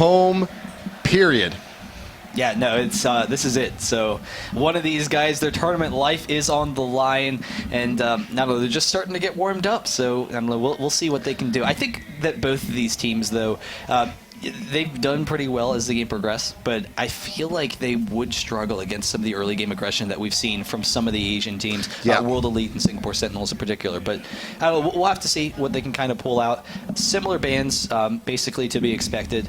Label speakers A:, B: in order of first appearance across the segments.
A: home, period.
B: Yeah, no, it's this is it. So one of these guys, their tournament life is on the line, and now they're just starting to get warmed up. So we'll see what they can do. I think that both of these teams, though, they've done pretty well as the game progressed, but I feel like they would struggle against some of the early game aggression that we've seen from some of the Asian teams, World Elite and Singapore Sentinels in particular. But we'll have to see what they can kind of pull out. Similar bans, basically to be expected.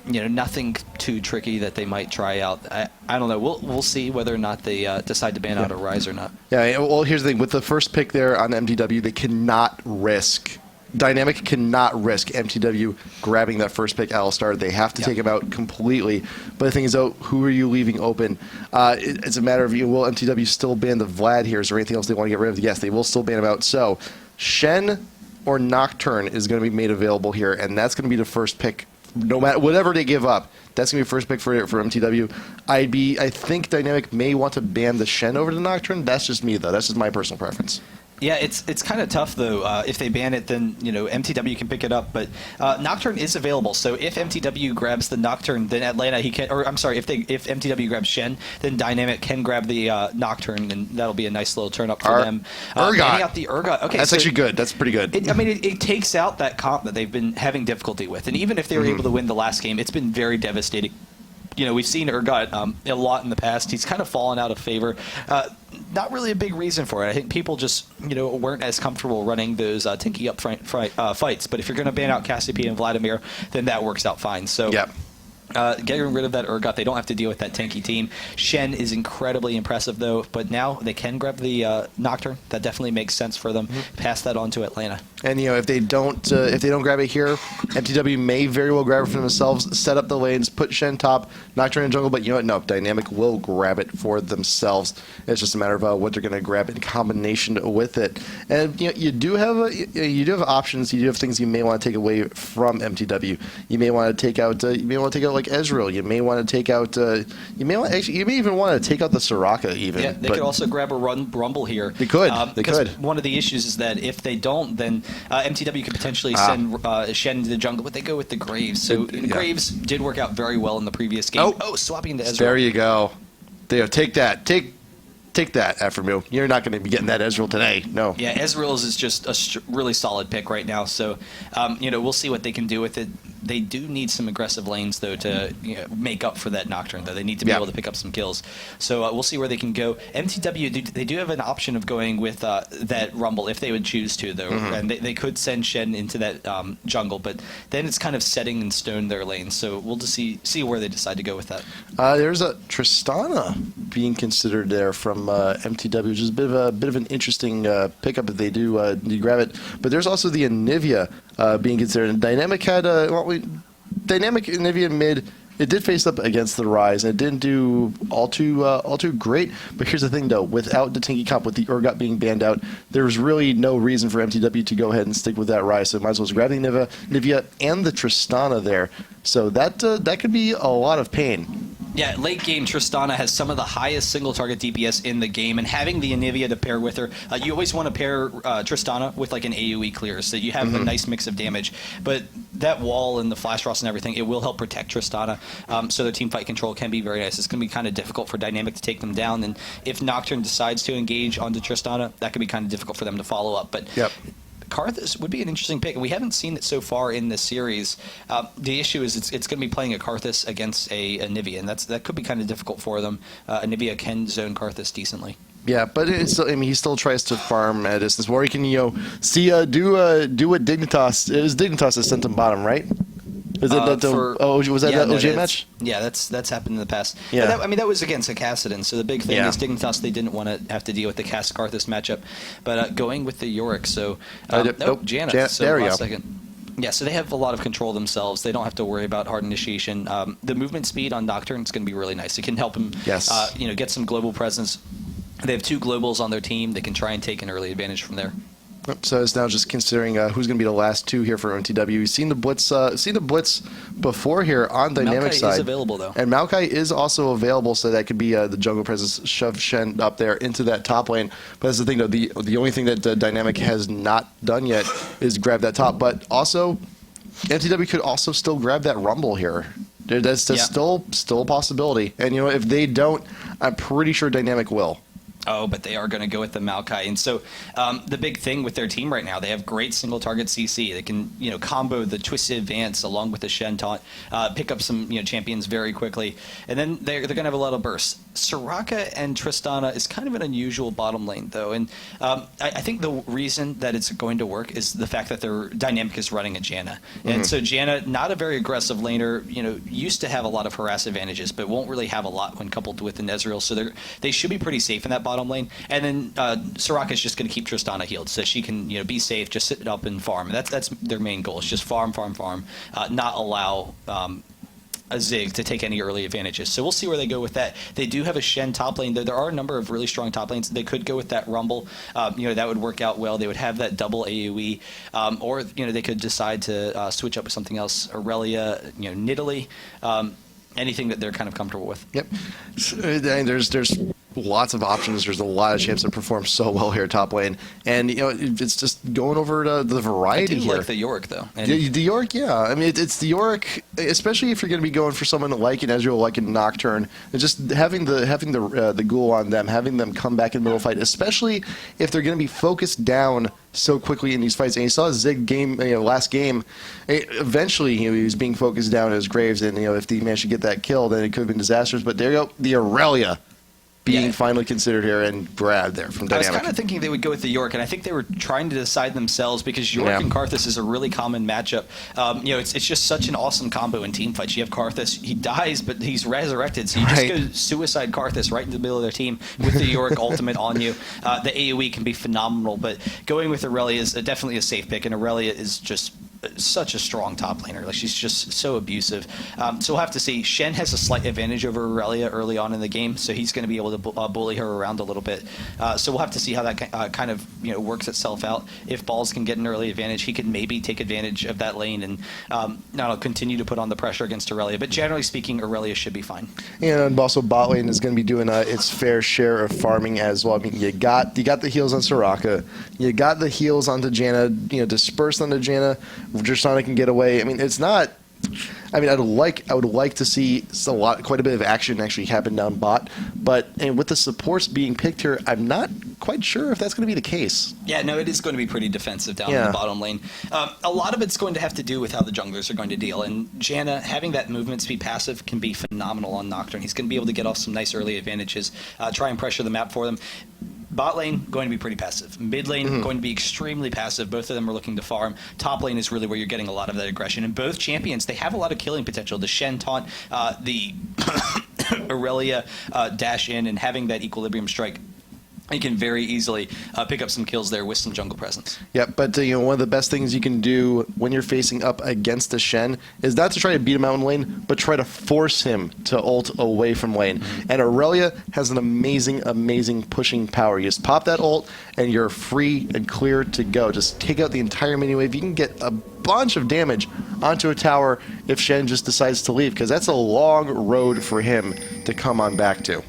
B: Nothing too tricky that they might try out. I don't know. We'll see whether or not they decide to ban out a Rise or not.
A: Yeah. Well, here's the thing: with the first pick there on MTW, they cannot risk. Dynamic cannot risk MTW grabbing that first pick Alistar. They have to take him out completely. But the thing is, though, who are you leaving open? It's a matter of, will MTW still ban the Vlad here? Is there anything else they want to get rid of? Yes, they will still ban him out. So Shen or Nocturne is going to be made available here, and that's going to be the first pick. No matter whatever they give up, that's going to be the first pick for MTW. I think Dynamic may want to ban the Shen over the Nocturne. That's just me, though. That's just my personal preference.
B: Yeah, it's kind of tough, though. If they ban it, then MTW can pick it up. But Nocturne is available, so if MTW grabs the Nocturne, then Atlanta if MTW grabs Shen, then Dynamic can grab the Nocturne, and that'll be a nice little turn up for them.
A: Urgot.
B: Out the Urgot. Okay,
A: that's actually good. That's pretty good.
B: It takes out that comp that they've been having difficulty with, and even if they were able to win the last game, it's been very devastating. We've seen Urgot a lot in the past. He's kind of fallen out of favor. Not really a big reason for it. I think people just weren't as comfortable running those tinky up fights. But if you're going to ban out Cassiopeia and Vladimir, then that works out fine. So.
A: Yep.
B: Getting rid of that Urgot, they don't have to deal with that tanky team. Shen is incredibly impressive, though, but now they can grab the Nocturne. That definitely makes sense for them. Pass that on to Atlanta.
A: And if they don't grab it here, MTW may very well grab it for themselves, set up the lanes, put Shen top, Nocturne in jungle. But you know what? No, Dynamic will grab it for themselves. It's just a matter of what they're going to grab in combination with it. And you do have options. You do have things you may want to take away from MTW. You may want to take out. Like Ezreal, you may want to take out. You may even want to take out the Soraka. Even
B: they could also grab a Rumble here.
A: They could.
B: One of the issues is that if they don't, then MTW could potentially send Shen to the jungle, but they go with the Graves. So Graves did work out very well in the previous game. Swapping to Ezreal.
A: There you go. Take that. Take that, Afremu. You're not going to be getting that Ezreal today. No.
B: Yeah, Ezreal's is just a really solid pick right now. So, we'll see what they can do with it. They do need some aggressive lanes, though, to make up for that Nocturne, though. They need to be able to pick up some kills. So we'll see where they can go. MTW, they do have an option of going with that Rumble if they would choose to, though. And they could send Shen into that jungle, but then it's kind of setting in stone their lanes. So we'll just see where they decide to go with that.
A: There's a Tristana being considered there from MTW, which is a bit of an interesting pickup if they do grab it. But there's also the Anivia being considered. And Dynamic had Dynamic Anivia mid. It did face up against the Rise, and it didn't do all too great. But here's the thing, though: without the Tinky Comp, with the Urgot being banned out, there's really no reason for MTW to go ahead and stick with that Rise. So might as well grab the Nivea and the Tristana there. So that could be a lot of pain.
B: Yeah, late game, Tristana has some of the highest single target DPS in the game, and having the Anivia to pair with her, you always want to pair Tristana with like an AoE clear, so you have a nice mix of damage. But that wall and the Flash Frost and everything, it will help protect Tristana, so their team fight control can be very nice. It's going to be kind of difficult for Dynamic to take them down, and if Nocturne decides to engage onto Tristana, that could be kind of difficult for them to follow up. But Karthus would be an interesting pick. We haven't seen it so far in this series. The issue is it's going to be playing a Karthus against a Anivia, and that could be kind of difficult for them. Anivia can zone Karthus decently.
A: Yeah, but he still tries to farm at a distance, where he can do what Dignitas. It was Dignitas that sent him bottom, right? Was that that OJ match?
B: Yeah, that's happened in the past.
A: Yeah.
B: That was against a Kassadin, so the big thing is Dignitas, they didn't want to have to deal with the Karthus matchup. But going with the Yorick, so... Janna. So
A: there we go.
B: Second. Yeah, so they have a lot of control themselves. They don't have to worry about hard initiation. The movement speed on Nocturne is going to be really nice. It can help him get some global presence. They have 2 globals on their team. They can try and take an early advantage from there.
A: So it's now just considering who's going to be the last 2 here for MTW. You've seen the blitz before here on Dynamic side.
B: Maokai is available, though.
A: And Maokai is also available, so that could be the jungle presence, shove Shen up there into that top lane. But that's the thing, though. The only thing that Dynamic has not done yet is grab that top. But also, MTW could also still grab that Rumble here. That's still a possibility. And if they don't, I'm pretty sure Dynamic will.
B: Oh, but they are going to go with the Maokai. And so the big thing with their team right now, they have great single target CC. They can, combo the Twisted Advance along with the Shen Taunt, pick up some, champions very quickly. And then they're going to have a lot of bursts. Soraka and Tristana is kind of an unusual bottom lane, though. And I think the reason that it's going to work is the fact that their Dynamic is running a Janna. And so Janna, not a very aggressive laner, used to have a lot of harass advantages, but won't really have a lot when coupled with an Ezreal. So they should be pretty safe in that bottom lane. And then Soraka is just going to keep Tristana healed, so she can be safe, just sit up and farm. And that's their main goal. It's just farm, not allow a Zig to take any early advantages. So we'll see where they go with that. They do have a Shen top lane. There are a number of really strong top lanes. They could go with that Rumble. That would work out well. They would have that double AoE. Or they could decide to switch up with something else. Aurelia, Nidalee. Anything that they're kind of comfortable with.
A: Yep. And there's lots of options. There's a lot of champs that perform so well here top lane, and it's just going over to the variety
B: I do
A: here.
B: like the Yorick though. And
A: the Yorick, yeah. I mean, it's the Yorick, especially if you're going to be going for someone like an Ezreal, like a Nocturne, and just having the ghoul on them, having them come back in the middle fight, especially if they're going to be focused down so quickly in these fights. And you saw Zig game, last game. Eventually, he was being focused down as Graves, and if he managed to get that kill, then it could have been disastrous. But there you go, the Aurelia being finally considered here and grabbed there from Dynamic.
B: I was kind of thinking they would go with the Yorick, and I think they were trying to decide themselves because Yorick and Karthus is a really common matchup. It's just such an awesome combo in team fights. You have Karthus, he dies, but he's resurrected, so you just go suicide Karthus right into the middle of their team with the Yorick ultimate on you. The AoE can be phenomenal, but going with Aurelia is definitely a safe pick, and Aurelia is just such a strong top laner. Like, she's just so abusive. So we'll have to see. Shen has a slight advantage over Aurelia early on in the game, so he's going to be able to bully her around a little bit. So we'll have to see how that kind of works itself out. If Balls can get an early advantage, he can maybe take advantage of that lane and not continue to put on the pressure against Aurelia. But generally speaking, Aurelia should be fine.
A: And also bot lane is going to be doing its fair share of farming as well. I mean, you got the heals on Soraka, you got the heals onto Janna, dispersed onto Janna. Tristana can get away. I mean, it's not. I mean, I would like to see quite a bit of action actually happen down bot, but with the supports being picked here, I'm not quite sure if that's going to be the case.
B: Yeah, no, it is going to be pretty defensive down in the bottom lane. A lot of it's going to have to do with how the junglers are going to deal, and Janna having that movement speed passive can be phenomenal on Nocturne. He's going to be able to get off some nice early advantages, try and pressure the map for them. Bot lane, going to be pretty passive. Mid lane, going to be extremely passive. Both of them are looking to farm. Top lane is really where you're getting a lot of that aggression. And both champions, they have a lot of killing potential. The Shen Taunt, the Aurelia dash in, and having that equilibrium strike, you can very easily pick up some kills there with some jungle presence.
A: Yeah, but one of the best things you can do when you're facing up against the Shen is not to try to beat him out in lane, but try to force him to ult away from lane. And Aurelia has an amazing pushing power. You just pop that ult, and you're free and clear to go. Just take out the entire mini wave. You can get a bunch of damage onto a tower if Shen just decides to leave, because that's a long road for him to come on back to.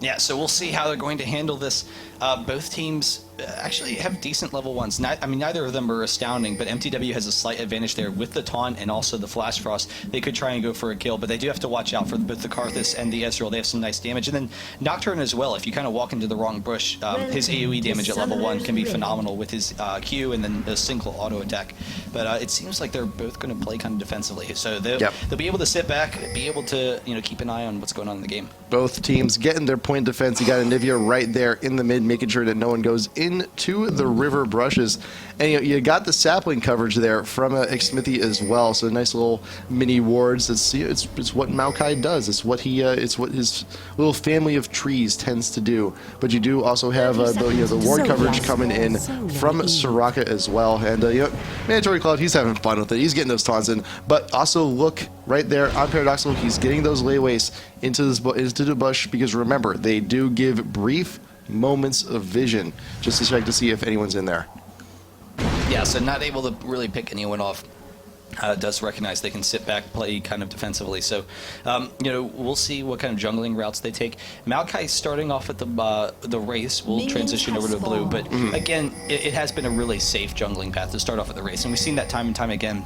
B: Yeah, so we'll see how they're going to handle this. Both teams actually have decent level ones. Neither of them are astounding, but MTW has a slight advantage there with the taunt and also the Flash Frost. They could try and go for a kill, but they do have to watch out for both the Karthus and the Ezreal. They have some nice damage. And then Nocturne as well. If you kind of walk into the wrong bush, his AoE damage at level 1 can be phenomenal with his Q and then the single auto attack. But it seems like they're both going to play kind of defensively. So they'll be able to sit back, be able to keep an eye on what's going on in the game.
A: Both teams getting their point defense. You got Anivia right there in the mid, making sure that no one goes into the river brushes. And you got the sapling coverage there from Xmithy as well. So nice little mini wards. It's what Maokai does. It's what his little family of trees tends to do. But you do also have the ward coverage coming in from Soraka as well. And Mandatory Cloud, he's having fun with it. He's getting those taunts in. But also look right there on Paradoxical, he's getting those layways into the bush, because remember, they do give brief moments of vision just to check to see if anyone's in there.
B: Yeah, so not able to really pick anyone off. Does recognize they can sit back, play kind of defensively. So, we'll see what kind of jungling routes they take. Maokai starting off at the race will transition over to blue, but again, it has been a really safe jungling path to start off at the race, and we've seen that time and time again.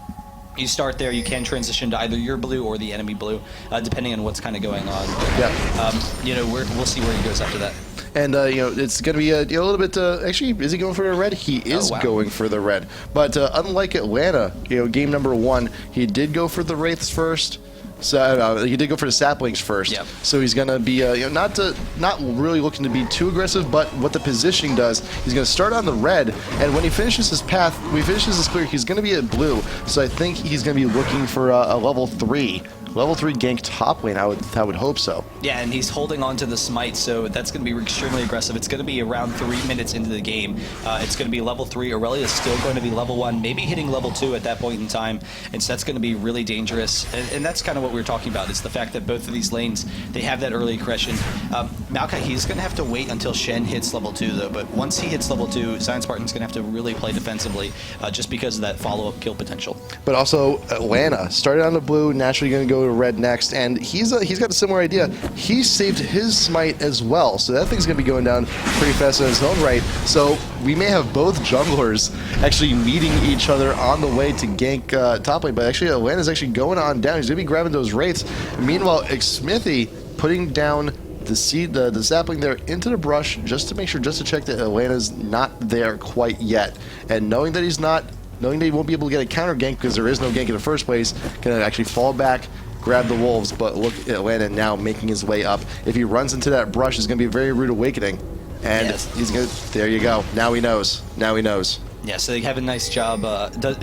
B: you start there, you can transition to either your blue or the enemy blue, depending on what's kind of going on.
A: Yeah.
B: We'll see where he goes after that.
A: And, it's going to be a little bit, actually, is he going for the red? He is going for the red. But unlike Atlanta, game number 1, he did go for the Wraiths first. So he did go for the saplings first.
B: Yep.
A: So he's going to be, not really looking to be too aggressive, but what the positioning does, he's going to start on the red, and when he finishes his path, when he finishes his clear, he's going to be at blue. So I think he's going to be looking for a level 3. Level 3 gank top lane, I would hope so.
B: Yeah, and he's holding on to the smite, so that's going to be extremely aggressive. It's going to be around 3 minutes into the game. It's going to be level 3. Aurelia is still going to be level 1, maybe hitting level 2 at that point in time, and so that's going to be really dangerous. And that's kind of what we were talking about, is the fact that both of these lanes, they have that early aggression. Maokai, he's going to have to wait until Shen hits level 2, though, but once he hits level 2, Zion Spartan's going to have to really play defensively, just because of that follow-up kill potential.
A: But also, Atlanta started on the blue, naturally going to go to red next, and he's got a similar idea. He saved his smite as well, so that thing's going to be going down pretty fast in its own right. So we may have both junglers actually meeting each other on the way to gank top lane, but actually Atlanta's actually going on down. He's going to be grabbing those wraiths. Meanwhile, Xmithy putting down the sapling there into the brush just to make sure, just to check that Atlanta's not there quite yet. And knowing that he's not, knowing that he won't be able to get a counter gank because there is no gank in the first place, can actually fall back, grab the wolves. But look at Atlanta now making his way up. If he runs into that brush, it's going to be a very rude awakening. And he's going to, there you go. Now he knows. Now he knows.
B: Yeah, so they have a nice job,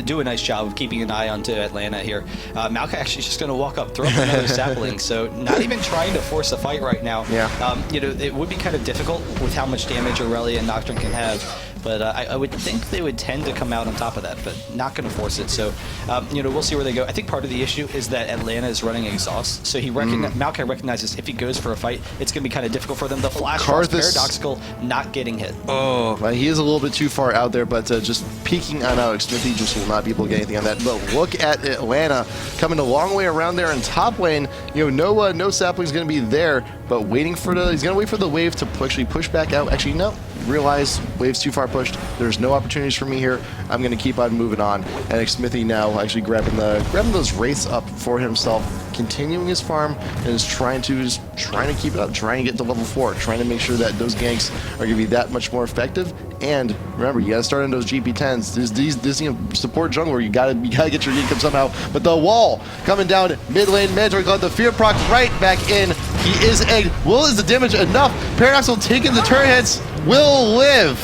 B: do a nice job of keeping an eye onto Atlanta here. Maokai actually just going to walk up, throw up another sapling, so not even trying to force a fight right now.
A: Yeah.
B: It would be kind of difficult with how much damage Aurelia and Nocturne can have, but I would think they would tend to come out on top of that, but not going to force it. So, we'll see where they go. I think part of the issue is that Atlanta is running exhaust, so Maokai recognizes if he goes for a fight, it's going to be kind of difficult for them. The flash was paradoxical, not getting hit.
A: Oh, he is a little bit too far out there, but just peeking on Alex Smith, he just will not be able to get anything on that. But look at Atlanta coming a long way around there in top lane. No sapling's going to be there, but waiting for he's going to wait for the wave to actually push back out. Actually, no. Realize wave's too far pushed. There's no opportunities for me here. I'm going to keep on moving on. And Smithy now actually grabbing those wraiths up for himself, continuing his farm, and is trying to keep it up, trying to get to level 4, trying to make sure that those ganks are going to be that much more effective. And remember, you got to start on those GP10s. This support jungler, you got to get your gank up somehow. But the wall coming down mid lane, mandatory got the fear proc right back in. He is egged. Is the damage enough? Paradoxical taking the turret hits. Will live.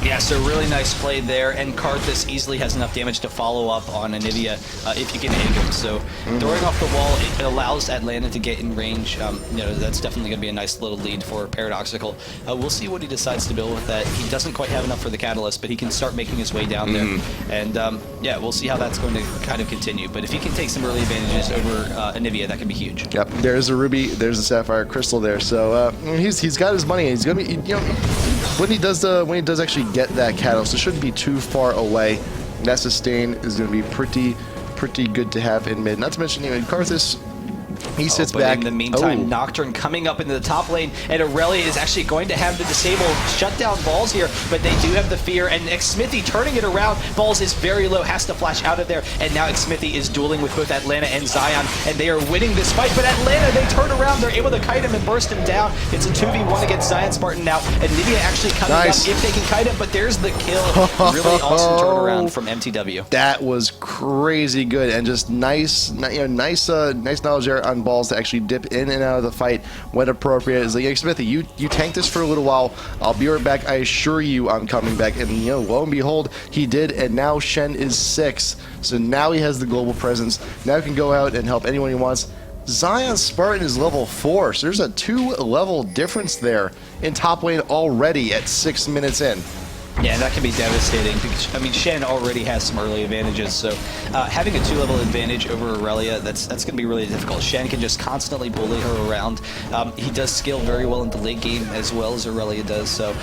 B: Yeah, so really nice play there, and Karthus easily has enough damage to follow up on Anivia if you can egg him. So throwing off the wall, it allows Atlanta to get in range. That's definitely going to be a nice little lead for Paradoxical. We'll see what he decides to build with that. He doesn't quite have enough for the Catalyst, but he can start making his way down there. And we'll see how that's going to kind of continue. But if he can take some early advantages over Anivia, that could be huge. Yep,
A: there's a ruby, there's a sapphire crystal there. So he's got his money. He's going to be, when he does actually get that catalyst, it shouldn't be too far away. That sustain is going to be pretty good to have in mid. Not to mention, Karthus, he sits back.
B: In the meantime, Nocturne coming up into the top lane, and Aurelia is actually going to have the disable shutdown balls here, but they do have the fear, and Xmithy turning it around. Balls is very low, has to flash out of there, and now Xmithy is dueling with both Atlanta and Zion, and they are winning this fight, but Atlanta, they turn around, they're able to kite him and burst him down. It's a 2v1 against Zion Spartan now, and Nivea actually coming up if they can kite him, but there's the kill. Really awesome turnaround from MTW.
A: That was crazy good, and just nice knowledge there on balls to actually dip in and out of the fight when appropriate. It's like, hey, Smithy, you tank this for a little while. I'll be right back. I assure you I'm coming back. And lo and behold, he did, and now Shen is 6. So now he has the global presence. Now he can go out and help anyone he wants. Zion Spartan is level 4, so there's a 2-level difference there in top lane already at 6 minutes in.
B: Yeah, that can be devastating because, Shen already has some early advantages, so having a 2-level advantage over Aurelia, that's going to be really difficult. Shen can just constantly bully her around. He does scale very well in the late game as well as Aurelia does, so,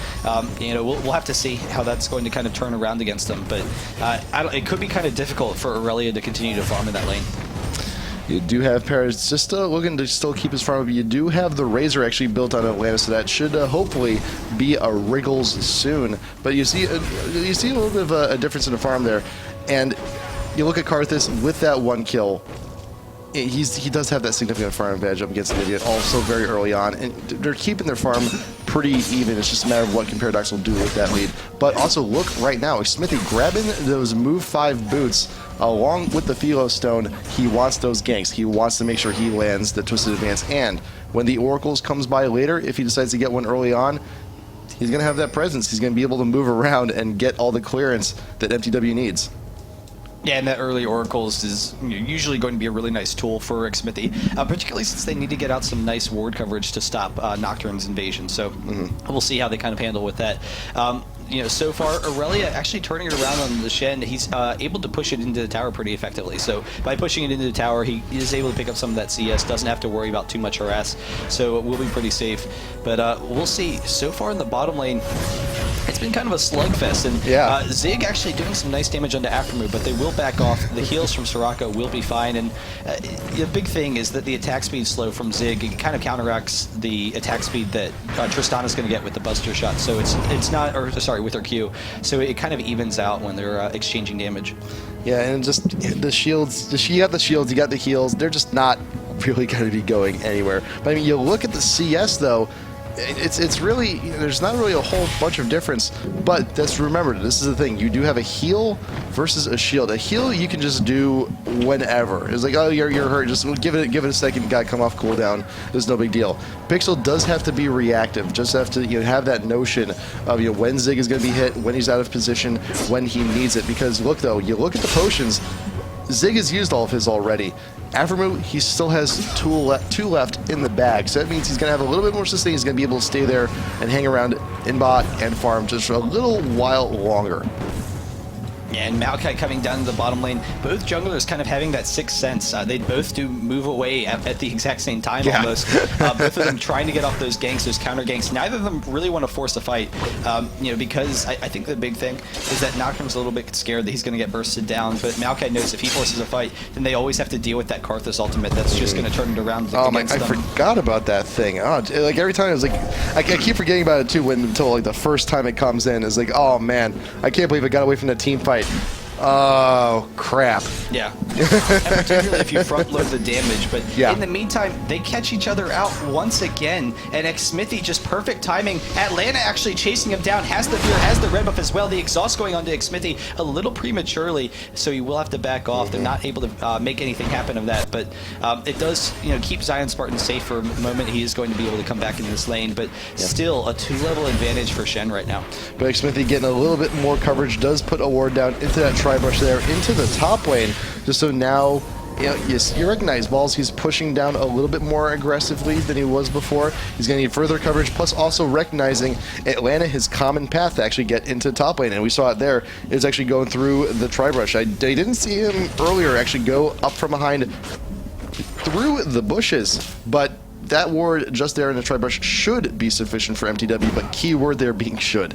B: we'll have to see how that's going to kind of turn around against him, but it could be kind of difficult for Aurelia to continue to farm in that lane.
A: You do have Paris just looking to still keep his farm up. You do have the Razor actually built on Atlanta, so that should hopefully be a Wriggles soon. But you see a little bit of a difference in the farm there. And you look at Karthus with that 1 kill. He does have that significant farm advantage up against Vivian, also very early on, and they're keeping their farm pretty even. It's just a matter of what can Paradox will do with that lead. But also look right now, Smithy grabbing those move 5 boots along with the Philo Stone. He wants those ganks. He wants to make sure he lands the Twisted Advance, and when the Oracles comes by later, if he decides to get one early on, he's going to have that presence. He's going to be able to move around and get all the clearance that mTw needs.
B: Yeah, and that early Oracles is usually going to be a really nice tool for Xmithie, particularly since they need to get out some nice ward coverage to stop Nocturne's invasion. So we'll see how they kind of handle with that. So far, Aurelia actually turning it around on the Shen, he's able to push it into the tower pretty effectively. So by pushing it into the tower, he is able to pick up some of that CS, doesn't have to worry about too much harass, so it will be pretty safe. But we'll see. So far in the bottom lane, it's been kind of a slugfest, and Zig actually doing some nice damage onto Aftermove, but they will back off. The heals from Soraka will be fine, and the big thing is that the attack speed slow from Zig, it kind of counteracts the attack speed that Tristana's going to get with the Buster Shot, so it's not, or sorry, with her Q, so it kind of evens out when they're exchanging damage.
A: Yeah, and just the shields, you got the shields, you got the heals, they're just not really going to be going anywhere. But I mean, you look at the CS though, it's really, there's not really a whole bunch of difference, but that's, remember, this is the thing, you do have a heal versus a shield. A heal you can just do whenever. It's like, oh, you're hurt, just give it a second, you gotta come off cooldown, there's no big deal. Pixel does have to be reactive, just have to have that notion of when Zig is gonna be hit, when he's out of position, when he needs it, because look though, you look at the potions, Zig has used all of his already. Aftermove, he still has two left in the bag, so that means he's going to have a little bit more sustain. He's going to be able to stay there and hang around in bot and farm just for a little while longer.
B: Yeah, and Maokai coming down to the bottom lane. Both junglers kind of having that sixth sense. They both do move away at the exact same time almost. Both of them trying to get off those ganks, those counter ganks. Neither of them really want to force a fight, because I think the big thing is that Nocturne's a little bit scared that he's going to get bursted down, but Maokai knows if he forces a fight, then they always have to deal with that Karthus ultimate that's just going to turn it around against them.
A: I forgot about that thing. Oh, like every time, it's like, I keep forgetting about it too until like the first time it comes in. It's like, oh man, I can't believe I got away from the team fight. Oh, crap.
B: Yeah. And particularly if you front load the damage. But in the meantime, they catch each other out once again. And Xmithie, just perfect timing. Atlanta actually chasing him down. Has the fear, has the red buff as well. The exhaust going onto Xmithie a little prematurely. So he will have to back off. They're not able to make anything happen of that. But it does keep Zion Spartan safe for a moment. He is going to be able to come back into this lane. But still a 2-level advantage for Shen right now.
A: But Xmithie getting a little bit more coverage does put a ward down into that Tri-Brush there, into the top lane, just so now, you recognize Balls, he's pushing down a little bit more aggressively than he was before. He's going to need further coverage, plus also recognizing Atlanta, his common path to actually get into top lane, and we saw it there, is actually going through the Tri-Brush. I didn't see him earlier actually go up from behind through the bushes, but that ward just there in the Tri-Brush should be sufficient for mTw, but key word there being should.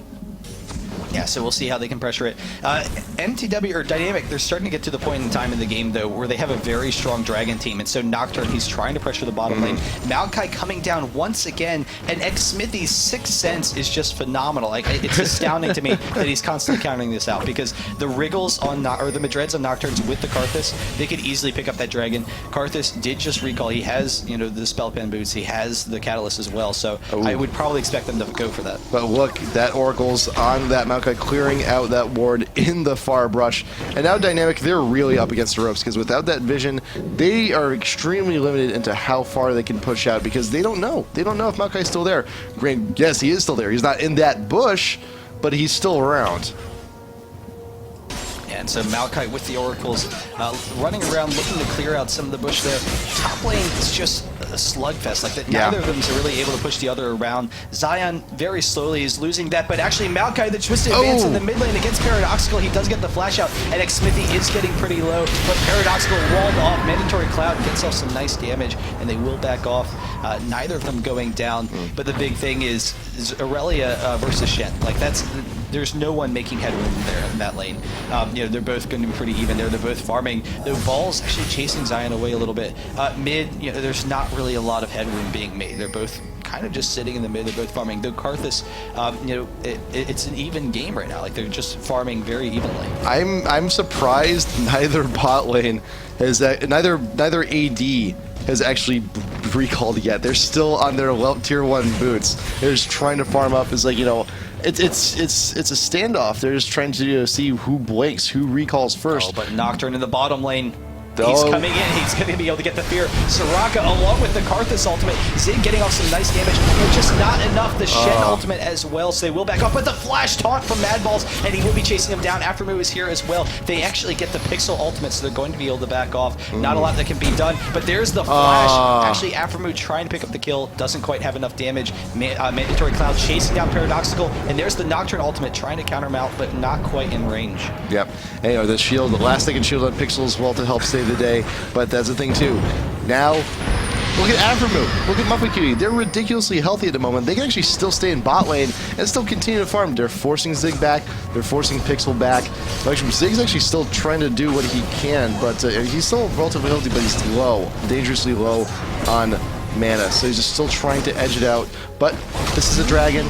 B: Yeah, so we'll see how they can pressure it. mTw, or Dynamic, they're starting to get to the point in time in the game, though, where they have a very strong Dragon team. And so Nocturne, he's trying to pressure the bottom lane. Maokai coming down once again, and Xmithie's sixth sense is just phenomenal. Like, it's astounding to me that he's constantly counting this out, because the Wriggles on, or the Madreds on Nocturnes with the Karthus, they could easily pick up that Dragon. Karthus did just recall. He has, the Spell Pen boots. He has the Catalyst as well, so I would probably expect them to go for that.
A: But look, that Oracle's on that Maokai, clearing out that ward in the far brush. And now Dynamic, they're really up against the ropes, because without that vision, they are extremely limited into how far they can push out, because they don't know. They don't know if Maokai's still there. Granted, yes, he is still there. He's not in that bush, but he's still around.
B: And so Maokai with the Oracles running around looking to clear out some of the bush there. Top lane is just a slugfest. Like that, neither of them is really able to push the other around. Zion very slowly is losing that, but actually Maokai, the twisted advance in the mid lane against Paradoxical, he does get the flash out, and Xmithie is getting pretty low, but Paradoxical walled off. Mandatory Cloud gets off some nice damage, and they will back off. Neither of them going down, but the big thing is Aurelia versus Shen. Like there's no one making headroom there in that lane. They're both going to be pretty even there. They're both farming. The Ball's actually chasing Zion away a little bit. Mid, there's not really a lot of headroom being made. They're both kind of just sitting in the mid. They're both farming. Though Karthus, you know, it's an even game right now. Like they're just farming very evenly.
A: I'm surprised neither bot lane has that neither AD has actually recalled yet. They're still on their tier 1 boots. They're just trying to farm up. It's like, you know, it's a standoff. They're just trying to see who blinks, who recalls first.
B: Oh, but Nocturne in the bottom lane. He's coming in. He's going to be able to get the fear. Soraka, along with the Karthus ultimate. Zig getting off some nice damage, but just not enough. The Shen ultimate as well, so they will back up. But the flash taunt from Madballs, and he will be chasing him down. Aftermoo is here as well. They actually get the Pixel ultimate, so they're going to be able to back off. Not a lot that can be done, but there's the flash. Actually, Aftermoo trying to pick up the kill. Doesn't quite have enough damage. Mandatory Cloud chasing down Paradoxical, and there's the Nocturne ultimate trying to counter him out, but not quite in range.
A: Yep. And, you know, the shield, the last second shield on Pixel as well to help save the day, but that's the thing too. Now, look at Aftermoo, look at Muffin Cutie. They're ridiculously healthy at the moment. They can actually still stay in bot lane and still continue to farm. They're forcing Zig back, they're forcing Pixel back. Actually, Zig's actually still trying to do what he can, but he's still relatively healthy, but he's low, dangerously low on mana, so he's just still trying to edge it out. But this is a dragon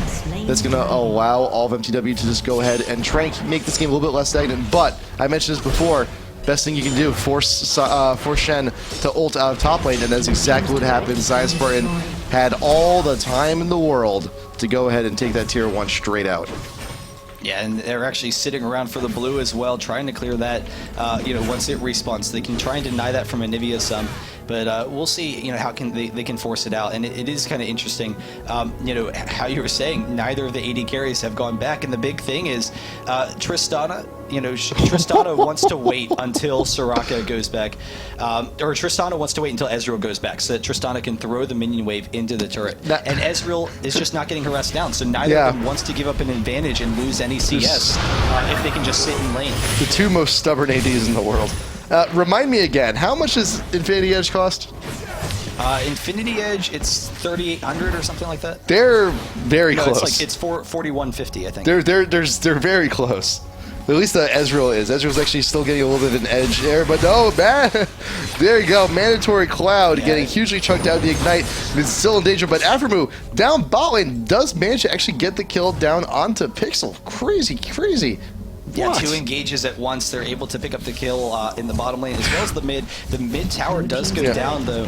A: that's going to allow all of mTw to just go ahead and try and make this game a little bit less stagnant. But I mentioned this before, best thing you can do, force Shen to ult out of top lane, and that's exactly what happened. Zion Spartan had all the time in the world to go ahead and take that tier 1 straight out.
B: Yeah, and they're actually sitting around for the blue as well, trying to clear that, you know, once it respawns. They can try and deny that from Anivia some, but we'll see, you know, how can they can force it out. And it is kind of interesting, you know, how you were saying, neither of the AD carries have gone back, and the big thing is Tristana, you know, Tristana wants to wait until Soraka goes back, or Tristana wants to wait until Ezreal goes back, so that Tristana can throw the minion wave into the turret. And Ezreal is just not getting harassed down, so neither of them wants to give up an advantage and lose any CS if they can just sit in lane.
A: The two most stubborn ADs in the world. Remind me again, how much does Infinity Edge cost?
B: Infinity Edge, it's 3,800 or something like that.
A: They're very close.
B: It's like it's 4,150, I think.
A: They're very close. At least Ezreal is. Ezreal's actually still getting a little bit of an edge there, but no, man. There you go. Mandatory Cloud getting hugely chunked out of the Ignite. It's still in danger, but Aftermoo down bot lane does manage to actually get the kill down onto Pixel. Crazy, crazy.
B: Yeah,
A: What?
B: 2 engages at once. They're able to pick up the kill in the bottom lane as well as the mid. The mid tower does go down though.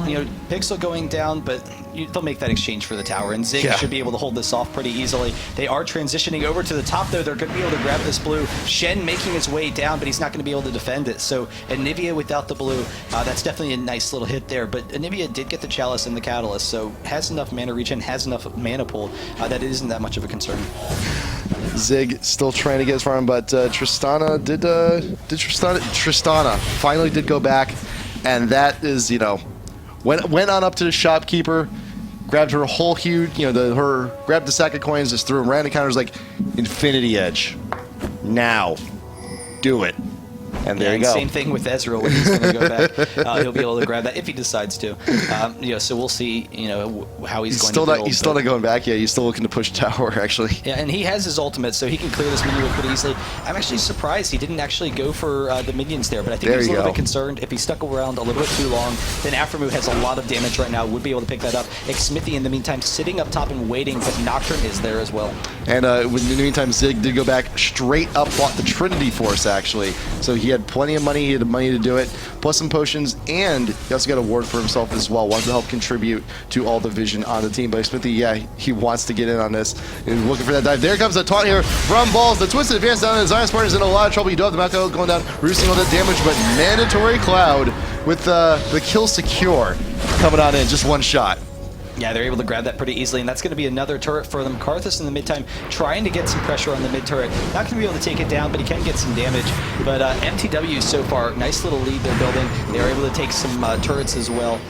B: You know, Pixel going down, but they'll make that exchange for the tower, and Zig should be able to hold this off pretty easily. They are transitioning over to the top though. They're going to be able to grab this blue. Shen making his way down, but he's not going to be able to defend it. So Anivia without the blue, that's definitely a nice little hit there. But Anivia did get the Chalice and the Catalyst, so has enough mana regen, has enough mana pool that it isn't that much of a concern.
A: Zig still trying to get his farm, but Tristana Tristana finally did go back, and that is, you know, went on up to the shopkeeper, grabbed her whole huge, you know, grabbed the sack of coins, just threw him random counters like Infinity Edge. Now, do it. And there you go.
B: Same thing with Ezreal when he's going to go back. He'll be able to grab that if he decides to. You know, so we'll see. You know how he's going to build.
A: He's still not going back yet. He's still looking to push tower actually.
B: Yeah, and he has his ultimate, so he can clear this minion pretty easily. I'm actually surprised he didn't actually go for the minions there, but I think he's a little bit concerned. If he stuck around a little bit too long, then Aftermoo has a lot of damage right now. Would be able to pick that up. Xmithie in the meantime sitting up top and waiting, but Nocturne is there as well. And
A: in the meantime, Zig did go back straight up, bought the Trinity Force actually. So he had plenty of money. He had the money to do it, plus some potions, and he also got a ward for himself as well. Wants to help contribute to all the vision on the team. But Xmithie, yeah, he wants to get in on this. He's looking for that dive. There comes the taunt here from Balls. The twisted advance down, and Zion Spartan's in a lot of trouble. You do have the Mako going down, reducing all that damage, but Mandatory Cloud with the kill secure coming on in, just one shot.
B: Yeah, they're able to grab that pretty easily, and that's going to be another turret for them. Karthus in the mid-time trying to get some pressure on the mid-turret. Not going to be able to take it down, but he can get some damage. But mTw so far, nice little lead they're building. They're able to take some turrets as well.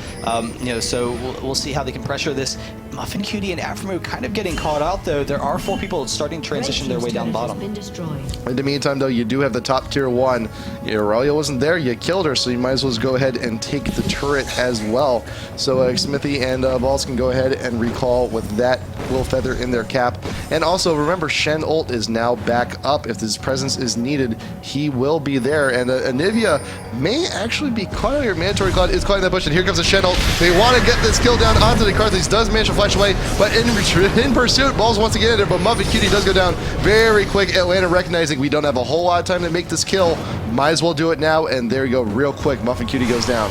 B: You know, so we'll see how they can pressure this. Muffin Cutie and Aftermoo kind of getting caught out, though. There are 4 people starting to transition their way down bottom.
A: In the meantime, though, you do have the top tier 1. Aurelia wasn't there. You killed her, so you might as well just go ahead and take the turret as well. So Xmithie and Balls can go ahead and recall with that little feather in their cap. And also remember, Shen ult is now back up. If his presence is needed, he will be there. And Anivia may actually be caught out here. Mandatory Cloud is caught in that bush, and here comes a Shen ult. They want to get this kill down onto the Carthage. Does manage to flash away, but in pursuit, Balls once again in there, but Muffin Cutie does go down very quick. Atlanta recognizing we don't have a whole lot of time to make this kill. Might as well do it now, and there you go, real quick. Muffin Cutie goes down.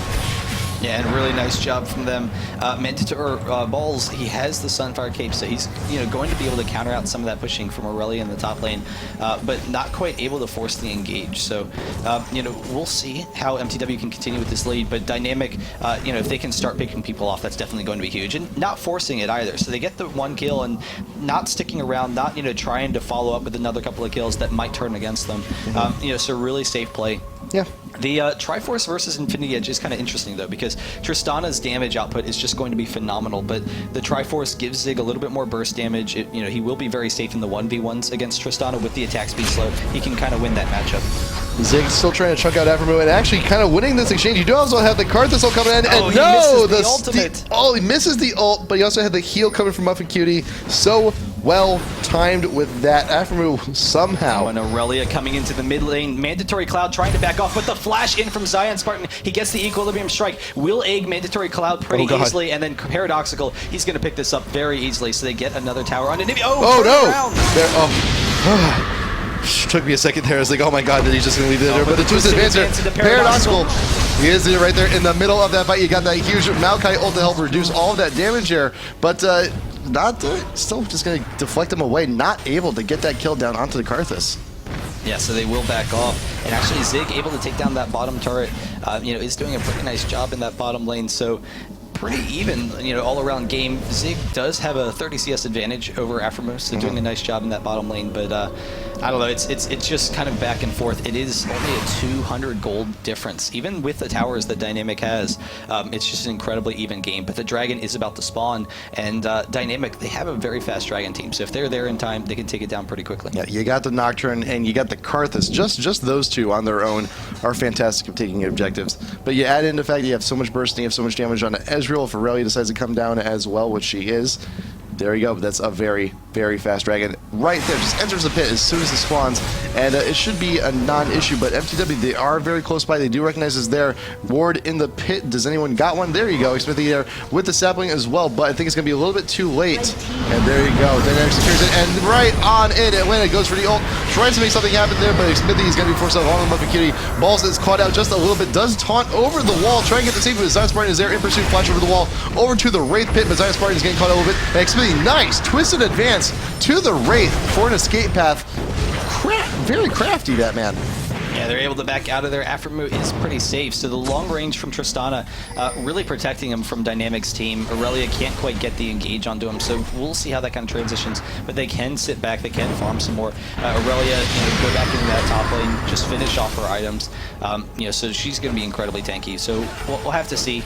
B: Yeah, and really nice job from them. Balls, he has the Sunfire Cape, so he's going to be able to counter out some of that pushing from Aurelia in the top lane, but not quite able to force the engage. So, we'll see how mTw can continue with this lead, but Dynamic, if they can start picking people off, that's definitely going to be huge, and not forcing it either. So they get the one kill and not sticking around, not trying to follow up with another couple of kills that might turn against them. So really safe play.
A: Yeah.
B: The Triforce versus Infinity Edge is kind of interesting, though, because Tristana's damage output is just going to be phenomenal, but the Triforce gives Zig a little bit more burst damage. He will be very safe in the 1v1s against Tristana with the attack speed slow. He can kind of win that matchup.
A: Zig still trying to chunk out Aphromoo and actually kind of winning this exchange. You do also have the Karthus coming in, and
B: he misses the ultimate.
A: He misses the ult, but he also had the heal coming from Muffin Cutie. So well timed with that. Aphromoo somehow.
B: And Aurelia coming into the mid lane. Mandatory Cloud trying to back off, but the flash in from Zion Spartan. He gets the Equilibrium Strike. Will egg Mandatory Cloud pretty easily, and then Paradoxical, he's going to pick this up very easily. So they get another tower on Anivia.
A: Oh no! Took me a second there. I was like, oh my god, that he's just going to leave it there. But the twisted advancer, Paradoxical. He is right there in the middle of that fight. You got that huge Maokai ult to help reduce all of that damage here. But still just going to deflect him away. Not able to get that kill down onto the Karthus.
B: Yeah, so they will back off. And actually, Zig able to take down that bottom turret, is doing a pretty nice job in that bottom lane. So pretty even, all-around game. Zig does have a 30 CS advantage over Aphromoo, so doing a nice job in that bottom lane. But I don't know, it's just kind of back and forth. It is only a 200 gold difference, even with the towers that Dynamic has. It's just an incredibly even game. But the Dragon is about to spawn, and Dynamic, they have a very fast Dragon team. So if they're there in time, they can take it down pretty quickly. Yeah,
A: you got the Nocturne and you got the Karthus. Just those two on their own are fantastic at taking objectives. But you add in the fact that you have so much burst and you have so much damage on Ezreal. If Aurelia decides to come down as well, which she is, there you go. That's a very, very fast Dragon. Right there, just enters the pit as soon as it spawns, and it should be a non-issue, but mTw, they are very close by. They do recognize it's there. Ward in the pit. Does anyone got one? There you go. Smithy there with the sapling as well, but I think it's going to be a little bit too late. And there you go. Dynamic secures it, and right on in. Atlanta goes for the ult. Tries to make something happen there, but Smithy is going to be forced out along with Muffin Cutie. Balls is caught out just a little bit. Does taunt over the wall. Try and get the save, but Zion Spartan is there in pursuit. Flash over the wall. Over to the Wraith pit, but Zion Spartan is getting caught out a little bit. And Smithy, nice. Twisted advance to the Wraith for an escape path. Very crafty, that man.
B: Yeah, they're able to back out of there. Aphromoo is pretty safe, so the long range from Tristana really protecting him from Dynamic's team. Aurelia can't quite get the engage onto him, so we'll see how that kind of transitions. But they can sit back, they can farm some more. Aurelia, go back into that top lane, just finish off her items. So she's going to be incredibly tanky. So we'll have to see.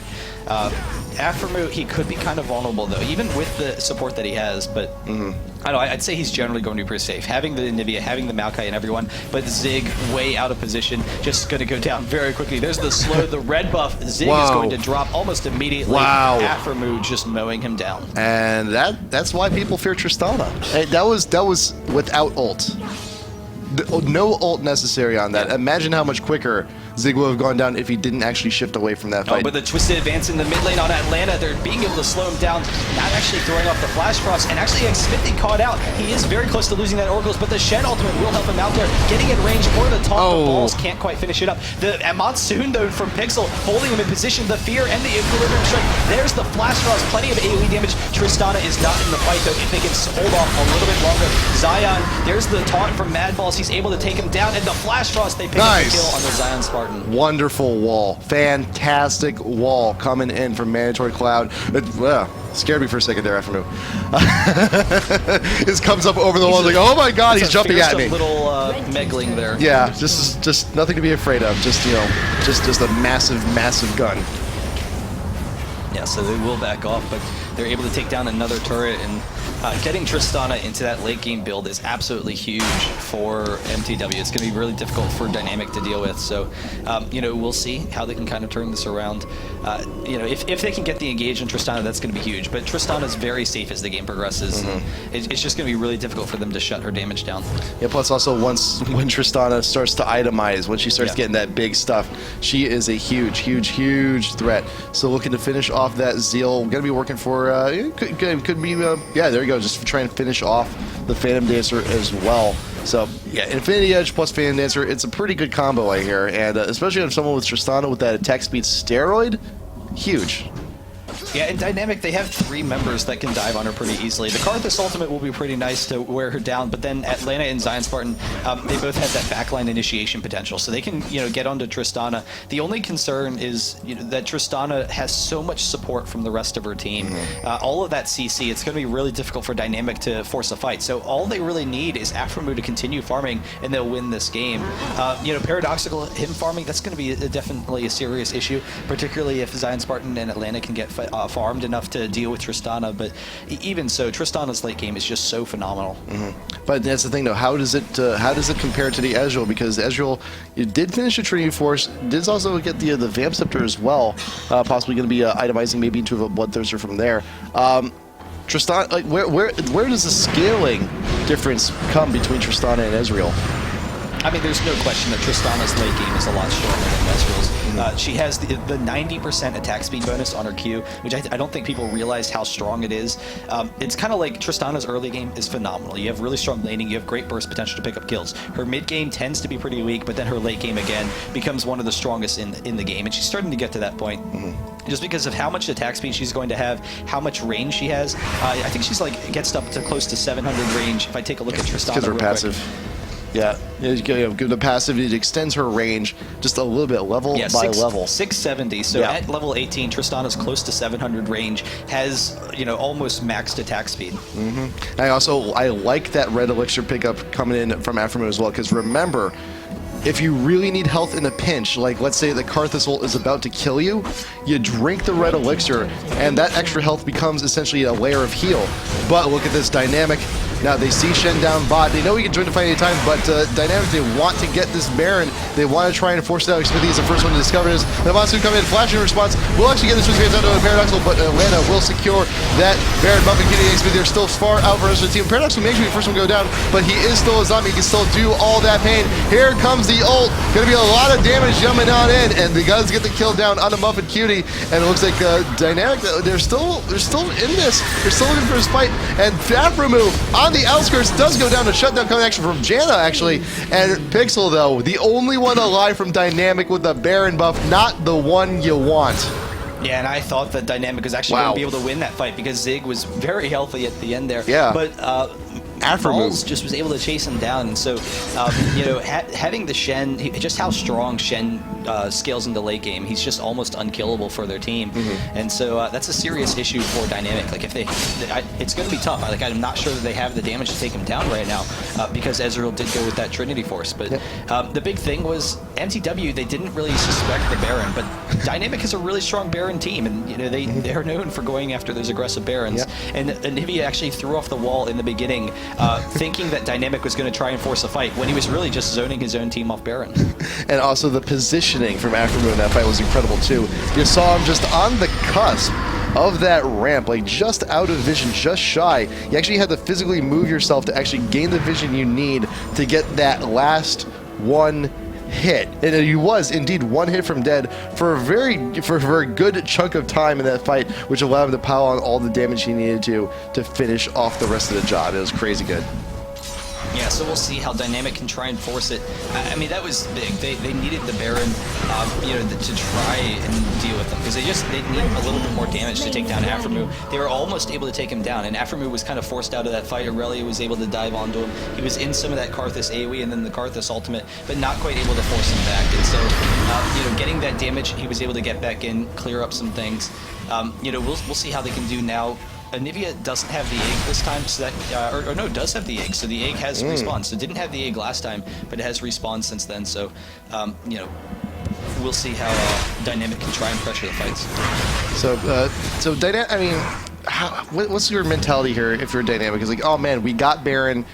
B: Aphromoo, he could be kind of vulnerable though, even with the support that he has. But I don't know, I'd say he's generally going to be pretty safe. Having the Anivia, having the Maokai and everyone, but Zig way out of position, just going to go down very quickly. There's the slow, the red buff. Zig is going to drop almost immediately.
A: Wow.
B: Aphromoo just mowing him down.
A: And that's why people fear Tristana. Hey, that was without ult. No ult necessary on that. Imagine how much quicker Zig would have gone down if he didn't actually shift away from that fight.
B: Oh, but the twisted advance in the mid lane on Atlanta, they're being able to slow him down, not actually throwing off the flash cross, and actually Smithy caught out. He is very close to losing that Oracles, but the Shen ultimate will help him out there, getting in range for the taunt. The Balls can't quite finish it up. The Monsoon, though, from Pixel, holding him in position, the Fear and the Equilibrium Strike. There's the flash cross, plenty of AoE damage. Tristana is not in the fight, though, if they can hold off a little bit longer. Zion, there's the taunt from Mad Balls. He's able to take him down, and the flash cross, they pick up the kill on the Zion Spartan.
A: Wonderful wall. Fantastic wall coming in from Mandatory Cloud. Scared me for a second there, Aphromoo. This comes up over the wall, like, oh my god, he's jumping at me.
B: Little megling there.
A: Yeah, just nothing to be afraid of. Just a massive, massive gun.
B: Yeah, so they will back off, but They're able to take down another turret, and getting Tristana into that late game build is absolutely huge for mTw. It's going to be really difficult for Dynamic to deal with. So, we'll see how they can kind of turn this around. If they can get the engage in Tristana, that's going to be huge. But Tristana is very safe as the game progresses. It's just going to be really difficult for them to shut her damage down.
A: Yeah, plus also when Tristana starts to itemize, when she starts getting that big stuff, she is a huge threat. So looking to finish off that Zeal, going to be working for, could be, yeah, there you go, just trying to finish off the Phantom Dancer as well. So, yeah, Infinity Edge plus Phantom Dancer, it's a pretty good combo right here, and especially on someone with Tristana with that attack speed steroid, huge.
B: Yeah, in Dynamic, they have 3 members that can dive on her pretty easily. The Karthus ultimate will be pretty nice to wear her down, but then Atlanta and Zion Spartan, they both have that backline initiation potential, so they can, get onto Tristana. The only concern is that Tristana has so much support from the rest of her team. All of that CC, it's going to be really difficult for Dynamic to force a fight. So all they really need is Aphromoo to continue farming, and they'll win this game. Paradoxical, him farming, that's going to be definitely a serious issue, particularly if Zion Spartan and Atlanta can get farmed enough to deal with Tristana, but even so, Tristana's late game is just so phenomenal.
A: But that's the thing, though. How does it compare to the Ezreal? Because Ezreal, it did finish the Trinity Force, did also get the Vamp Scepter as well, possibly going to be itemizing maybe into a Bloodthirster from there. Tristana, like where does the scaling difference come between Tristana and Ezreal?
B: I mean, there's no question that Tristana's late game is a lot stronger than Ezreal's. She has the 90% attack speed bonus on her Q, which I don't think people realize how strong it is. It's kind of like Tristana's early game is phenomenal. You have really strong laning, you have great burst potential to pick up kills. Her mid game tends to be pretty weak, but then her late game again becomes one of the strongest in the game, and she's starting to get to that point. Just because of how much attack speed she's going to have, how much range she has. I think she's gets up to close to 700 range. If I take a look at Tristana,
A: because of her passive. Yeah, give the passive, it extends her range just a little bit level by level.
B: 670, so at level 18, Tristana's close to 700 range, has, almost maxed attack speed.
A: I like that red elixir pickup coming in from Aphromoo as well, because remember, if you really need health in a pinch, like let's say the Karthus ult is about to kill you, you drink the red elixir, and that extra health becomes essentially a layer of heal. But look at this Dynamic. Now they see Shen down bot. They know he can join the fight anytime, but Dynamic, they want to get this Baron. They want to try and force it out. Smithy is the first one to discover this. Namasu come in, flash in response. We'll actually get this Smithy down to a Paradoxal, but Atlanta will secure that Baron buff and Kitty Smithy. They're still far out for the rest of the team. Paradoxal may actually be the first one to go down, but he is still a zombie. He can still do all that pain. Here comes the ult. Gonna be a lot of damage jumping on in, and the guns get the kill down on a Muffin Cutie. And it looks like Dynamic, they're still in this. They're still looking for this fight. And Aphromoo on the outskirts does go down to shutdown coming action from Janna, actually. And Pixel, though, the only one alive from Dynamic with the Baron buff, not the one you want.
B: Yeah, and I thought that Dynamic was actually going to be able to win that fight because Zig was very healthy at the end there.
A: Yeah.
B: But Balls just was able to chase him down, and so having the Shen, just how strong Shen scales in the late game, he's just almost unkillable for their team, and so that's a serious issue for Dynamic. Like if it's going to be tough. I'm not sure that they have the damage to take him down right now because Ezreal did go with that Trinity Force. But the big thing was mTw. They didn't really suspect the Baron, but Dynamic has a really strong Baron team, and they're known for going after those aggressive Barons. And Nivea actually threw off the wall in the beginning. Thinking that Dynamic was going to try and force a fight when he was really just zoning his own team off Baron. And
A: also the positioning from Aphromoo in that fight was incredible too. You saw him just on the cusp of that ramp, like just out of vision, just shy. You actually had to physically move yourself to actually gain the vision you need to get that last one hit. And he was indeed one hit from dead for a very good chunk of time in that fight, which allowed him to pile on all the damage he needed to finish off the rest of the job. It was crazy good.
B: Yeah, so we'll see how Dynamic can try and force it. I mean, that was big. They needed the Baron, to try and deal with them because they needed a little bit more damage to take down Aphromoo. They were almost able to take him down, and Aphromoo was kind of forced out of that fight. Aurelia was able to dive onto him. He was in some of that Karthus AoE and then the Karthus ultimate, but not quite able to force him back. And so, getting that damage, he was able to get back in, clear up some things. We'll see how they can do now. Nivea doesn't have the egg this time, so that, does have the egg, so the egg has respawned. So it didn't have the egg last time, but it has respawned since then, so, we'll see how Dynamic can try and pressure the fights.
A: So Dynamic, I mean, what's your mentality here if you're Dynamic? It's like, oh man, we got Baron,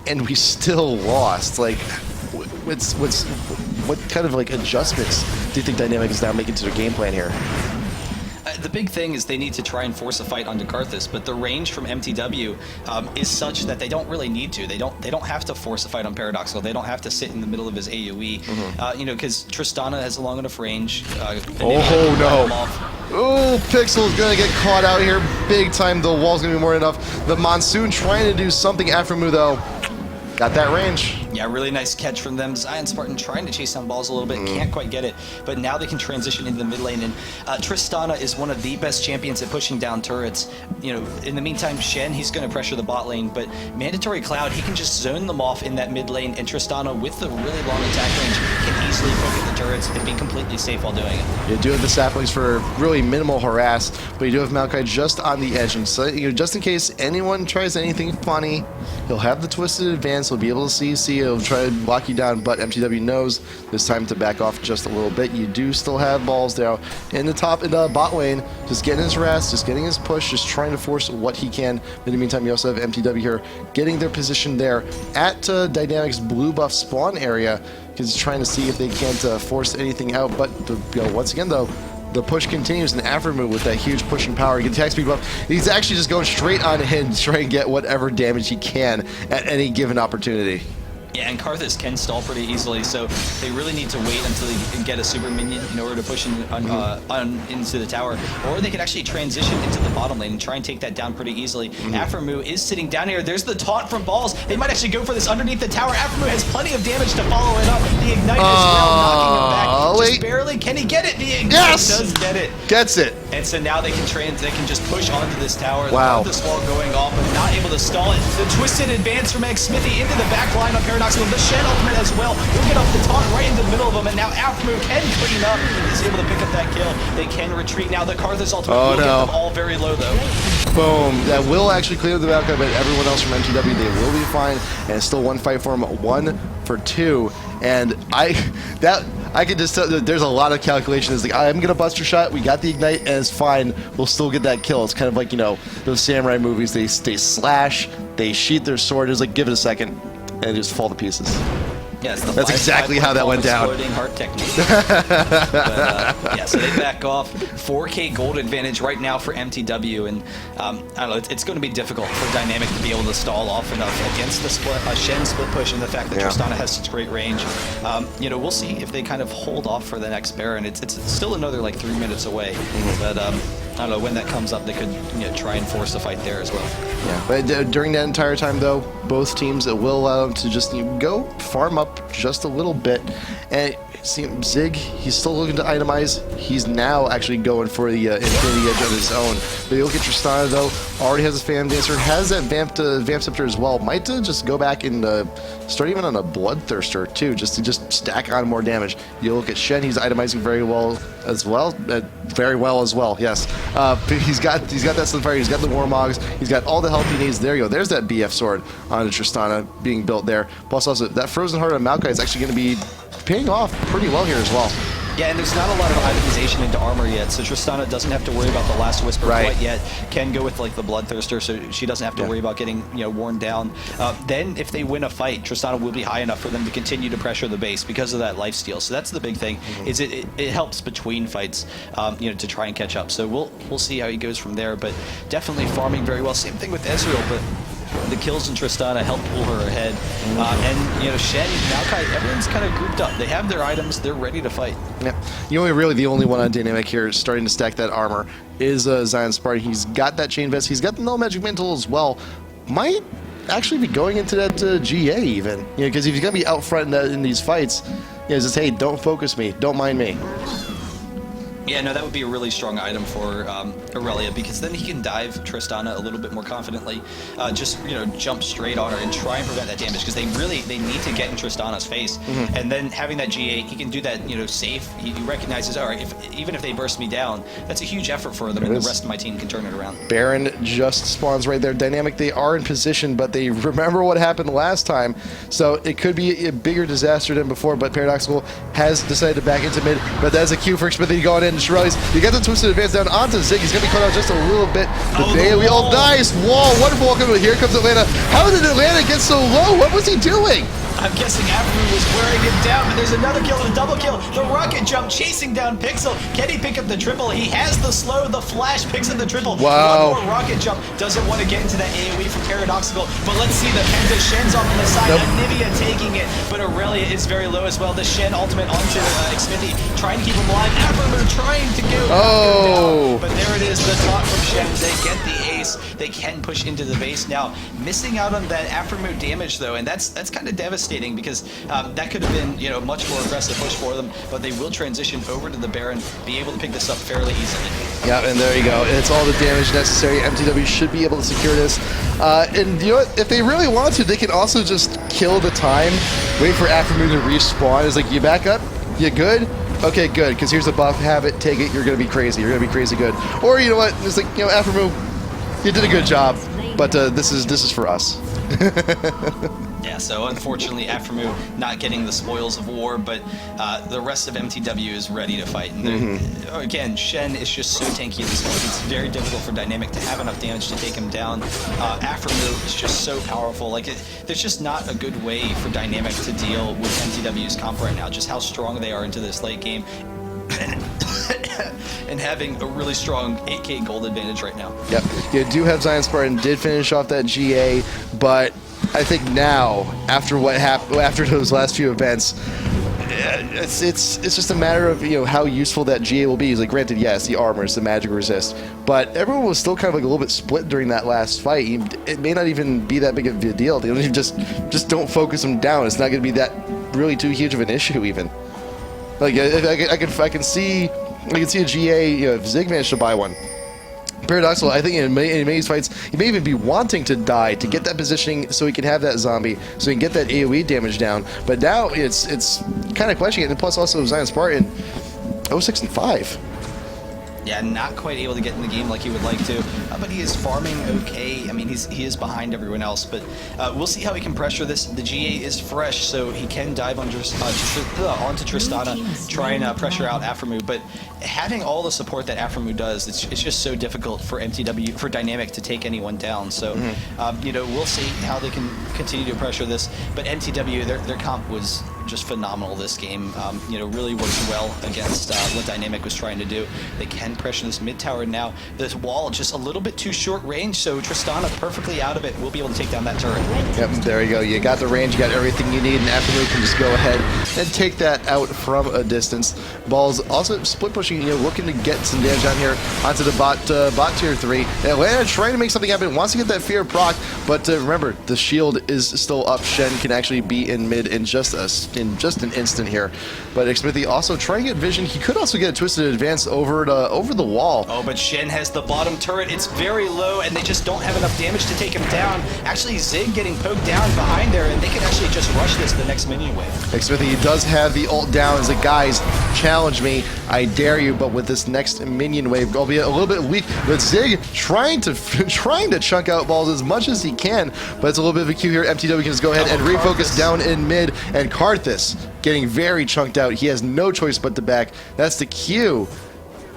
A: and we still lost. Like, what kind of like adjustments do you think Dynamic is now making to their game plan here?
B: The big thing is they need to try and force a fight onto Karthus, but the range from MTW is such that they don't really need to. They don't have to force a fight on Paradoxical. They don't have to sit in the middle of his AoE, you know, because Tristana has a long enough range.
A: Oh no! Oh, Pixel's gonna get caught out here big time. The wall's gonna be more than enough. The Monsoon trying to do something. Aftermu though, got that range.
B: Yeah, really nice catch from them. Zion Spartan trying to chase down balls a little bit, can't quite get it, but now they can transition into the mid lane, and Tristana is one of the best champions at pushing down turrets. You know, in the meantime, Shen, he's going to pressure the bot lane, but Mandatory Cloud, he can just zone them off in that mid lane, and Tristana, with the really long attack range, can easily poke at the turrets and be completely safe while doing it.
A: You do have the saplings for really minimal harass, but you do have Maokai just on the edge, and so, you know, just in case anyone tries anything funny, he'll have the twisted advance, he'll be able to see, he'll try to lock you down, but MTW knows it's time to back off just a little bit. You do still have balls there in the top, in the bot lane, just getting his harass, just getting his push, just trying to force what he can. In the meantime, you also have MTW here getting their position there at Dynamic's blue buff spawn area, because he's trying to see if they can't force anything out, but once again though, the push continues, and Aftermu with that huge pushing power, he gets attack speed buff. He's actually just going straight on him to try and get whatever damage he can at any given opportunity.
B: Yeah, and Karthus can stall pretty easily, so they really need to wait until they can get a super minion in order to push into the tower, or they can actually transition into the bottom lane and try and take that down pretty easily. Aftermu is sitting down here. There's the taunt from balls. They might actually go for this underneath the tower. Aftermu has plenty of damage to follow it up. The ignite as well, knocking him back. Just barely. Can he get it? The ignite does get it.
A: Gets it.
B: And so now they can just push onto this tower.
A: Wow.
B: The wall going off, but not able to stall it. The twisted advance from Smithy into the back line on Paradoxical. The Shen ultimate as well. He'll get off the taunt right into the middle of them, and now Aftermu can clean up. He's able to pick up that kill. They can retreat now. The Karthus ultimate will get them all very low though.
A: Boom. That will actually clear the back, but everyone else from MTW, they will be fine, and it's still one fight for him, 1 for 2. And I can just tell that there's a lot of calculations. Like, I'm gonna bust your shot. We got the ignite, and it's fine. We'll still get that kill. It's kind of like, you know, those samurai movies. They slash, they sheath their sword. It's like, give it a second, and just fall to pieces.
B: Yeah,
A: that's exactly how that went down.
B: Heart technique. But, yeah, so they back off. 4K gold advantage right now for MTW, and I don't know. It's going to be difficult for Dynamic to be able to stall off enough against the Shen split push, and the fact that Tristana has such great range. You know, we'll see if they kind of hold off for the next Baron. It's still another like 3 minutes away, but I don't know when that comes up. They could try and force the fight there as well.
A: Yeah, but during that entire time though, both teams will allow them to just go farm up just a little bit, and see Zig, he's still looking to itemize. He's now actually going for the Infinity Edge on his own. But you look at Tristana though, already has a Phantom Dancer, has that Vamp Scepter as well. Might just go back and start even on a Bloodthirster too, just to stack on more damage. You look at Shen, he's itemizing very well as well. Yes. He's got that Slim-Fire, he's got the Warmogs, he's got all the help he needs. There you go. There's that BF sword on Tristana being built there. Plus also that Frozen Heart on Maokai is actually going to be paying off pretty well here as well.
B: Yeah, and there's not a lot of itemization into armor yet, so Tristana doesn't have to worry about the Last Whisper quite yet. Can go with like the Bloodthirster, so she doesn't have to worry about getting worn down. Then if they win a fight, Tristana will be high enough for them to continue to pressure the base because of that lifesteal. So that's the big thing. Is it helps between fights, to try and catch up. So we'll see how he goes from there. But definitely farming very well. Same thing with Ezreal, but the kills in Tristana help pull her ahead. And Shen, Maokai, everyone's kind of grouped up. They have their items. They're ready to fight. Yeah. The only one on Dynamic here starting to stack that armor is Zion Spartan. He's got that chain vest. He's got the Null Magic Mantle as well. Might actually be going into that GA even. Because if he's going to be out front in these fights, it's just, hey, don't focus me. Don't mind me. Yeah, no, that would be a really strong item for Aurelia, because then he can dive Tristana a little bit more confidently, jump straight on her and try and prevent that damage, because they need to get in Tristana's face. And then having that G8, he can do that, safe. He recognizes, all right, even if they burst me down, that's a huge effort for them, and the rest of my team can turn it around. Baron
A: just spawns right there. Dynamic, they are in position, but they remember what happened last time, so it could be a bigger disaster than before, but Paradoxical has decided to back into mid, but that's a cue for Smithy going in. Shirelles. You get the twisted advance down onto Zig. He's going to be caught out just a little bit. The
B: Oh,
A: Bailey.
B: the wall.
A: Oh, nice wall. Wonderful welcome. Here comes Atlanta. How did Atlanta get so low? What was he doing?
B: I'm guessing Afro was wearing him down, but there's another kill and a double kill. The rocket jump chasing down Pixel. Can he pick up the triple? He has the slow, the flash picks up the triple.
A: Wow.
B: One more rocket jump. Doesn't want to get into that AoE from Paradoxical, but let's see the Penta Shen's off on the side.
A: Nope.
B: Anivia taking it, but Aurelia is very low as well. The Shen ultimate onto Xmithy, trying to keep him alive. Afro trying to go
A: Oh.
B: down, but there it is, the taunt from Shen. They get the ace. They can push into the base now. Missing out on that Afro damage though, and that's kind of devastating because that could have been, you know, much more aggressive push for them, but they will transition over to the Baron, be able to pick this up fairly easily.
A: Yeah, and there you go. It's all the damage necessary. MTW should be able to secure this. And you know what? If they really want to, they can also just kill the time, wait for Aftermoon to respawn. It's like, you back up? You good? Okay, good, because here's a buff. Have it, take it. You're going to be crazy. You're going to be crazy good. Or, you know what? It's like, you know, Aftermoon, you did a good job, but this is for us.
B: Yeah, so unfortunately, Aftermoo not getting the spoils of war, but the rest of MTW is ready to fight. And again, Shen is just so tanky at this point. It's very difficult for Dynamic to have enough damage to take him down. Aftermoo is just so powerful. Like, there's just not a good way for Dynamic to deal with MTW's comp right now, just how strong they are into this late game. And having a really strong 8K gold advantage right now. Yep,
A: you do have Zion Spartan did finish off that GA, but I think now, after what happened, after those last few events, it's just a matter of, you know, how useful that GA will be. He's like, granted, yes, the armors, the magic resist, but everyone was still kind of like a little bit split during that last fight. It may not even be that big of a deal. They don't even just don't focus him down. It's not going to be that really too huge of an issue even. Like I can see a GA, you know, if Zig managed to buy one. Paradoxical, I think in many of these fights, he may even be wanting to die to get that positioning so he can have that zombie, so he can get that AoE damage down. But now it's kind of questioning it, and plus also Zion Spartan, 0-6-5.
B: Yeah, not quite able to get in the game like he would like to, but he is farming okay. I mean, he is behind everyone else, but we'll see how he can pressure this. The GA is fresh, so he can dive onto Tristana, try and pressure out Aftermoo. But having all the support that Aftermoo does, it's just so difficult for MTW, for Dynamic to take anyone down. So, you know, we'll see how they can continue to pressure this. But MTW, their comp was just phenomenal this game. You know, really worked well against what Dynamic was trying to do. They can pressure this mid tower now. This wall just a little bit too short range, so Tristana perfectly out of it. We'll be able to take down that turret.
A: Yep, there you go. You got the range, you got everything you need, and Aftermoon can just go ahead and take that out from a distance. Ball's also split pushing, you know, looking to get some damage down here onto the bot tier 3. Atlanta trying to make something happen, wants to get that fear proc, but remember, the shield is still up. Shen can actually be in mid in just an instant here. But Xmithy also trying to get vision. He could also get a twisted advance over the wall.
B: Oh, but Shen has the bottom turret. It's very low, and they just don't have enough damage to take him down. Actually, Zig getting poked down behind there, and they can actually just rush this the next minion wave.
A: Xmithy does have the ult down. He's like, guys, challenge me. I dare you. But with this next minion wave, albeit a little bit weak, but Zig trying to chunk out balls as much as he can. But it's a little bit of a queue here. MTW can just go ahead and refocus down in mid, and Karthus getting very chunked out. He has no choice but to back. That's the Q.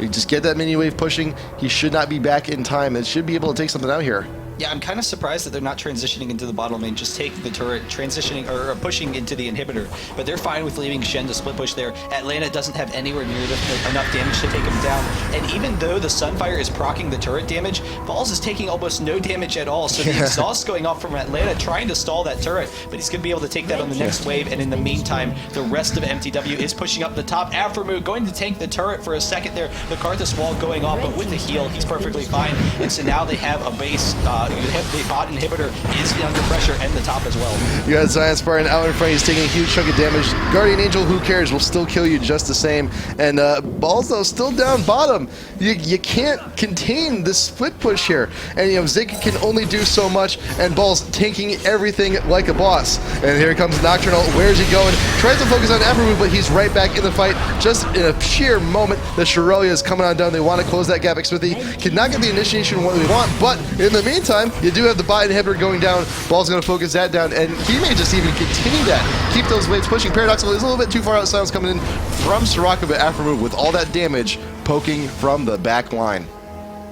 A: You just get that mini wave pushing. He should not be back in time. It should be able to take something out here.
B: Yeah, I'm kind of surprised that they're not transitioning into the bottom lane, just take the turret, transitioning or pushing into the inhibitor. But they're fine with leaving Shen to split push there. Atlanta doesn't have anywhere near enough damage to take him down. And even though the Sunfire is proccing the turret damage, Balls is taking almost no damage at all. So the exhaust going off from Atlanta trying to stall that turret, but he's going to be able to take that on the next wave. And in the meantime, the rest of MTW is pushing up the top. Aftermoo going to tank the turret for a second there. The Karthus wall going off, but with the heal, he's perfectly fine. And so now they have a base. The bot inhibitor is under pressure and the top as well. You
A: got Zion Spartan out in front. He's taking a huge chunk of damage. Guardian Angel, who cares, will still kill you just the same. And Balls, though, still down bottom. You can't contain this split push here. And, you know, Zig can only do so much, and Balls tanking everything like a boss. And here comes Nocturnal. Where's he going? Tries to focus on Aftermoo, but he's right back in the fight. Just in a sheer moment, the Shirelia is coming on down. They want to close that gap. Xmithy cannot get the initiation what we want, but in the meantime, you do have the bot inhibitor going down. Ball's going to focus that down, and he may just even continue that. Keep those waves pushing. Paradoxical is a little bit too far out. Sounds coming in from Soraka, but Aftermoo with all that damage poking from the back line.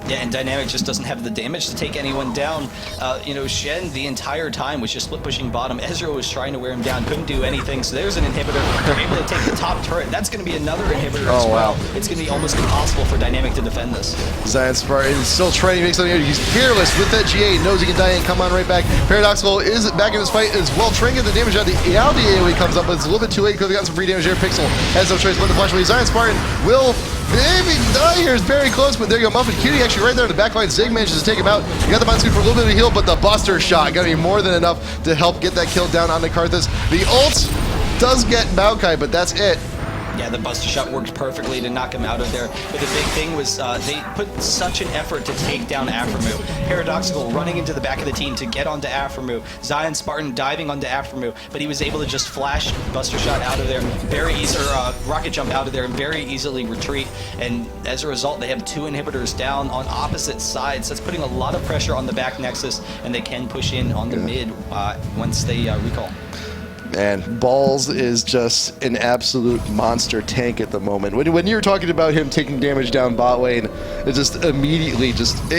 B: Yeah, and Dynamic just doesn't have the damage to take anyone down. Shen the entire time was just split pushing bottom. Ezra was trying to wear him down, couldn't do anything. So there's an inhibitor. They're able to take the top turret. That's going to be another inhibitor as well.
A: Wow.
B: It's going to be almost impossible for Dynamic to defend this.
A: Zion Spartan is still trying to make something. He's fearless with that GA. Knows he can die and come on right back. Paradoxical is back in this fight as well. Trying to get the damage out. The AOE comes up, but it's a little bit too late because we got some free damage there. Pixel has no choice but to flash away. Zion Spartan will maybe die here. Is very close, but there you go. Muffin Cutie actually right there in the back line. Zig manages to take him out. You got the Monsoon for a little bit of a heal, but the Buster shot got to be more than enough to help get that kill down on the Karthus. The ult does get Maokai, but that's it.
B: Yeah, the Buster shot worked perfectly to knock him out of there. But the big thing was they put such an effort to take down Aframu. Paradoxical running into the back of the team to get onto Aframu. Zion Spartan diving onto Aframu, but he was able to just flash Buster shot out of there, very easy, or rocket jump out of there, and very easily retreat. And as a result, they have 2 inhibitors down on opposite sides. That's putting a lot of pressure on the back Nexus, and they can push in on the mid once they recall.
A: And Balls is just an absolute monster tank at the moment. When you're talking about him taking damage down bot lane, it just immediately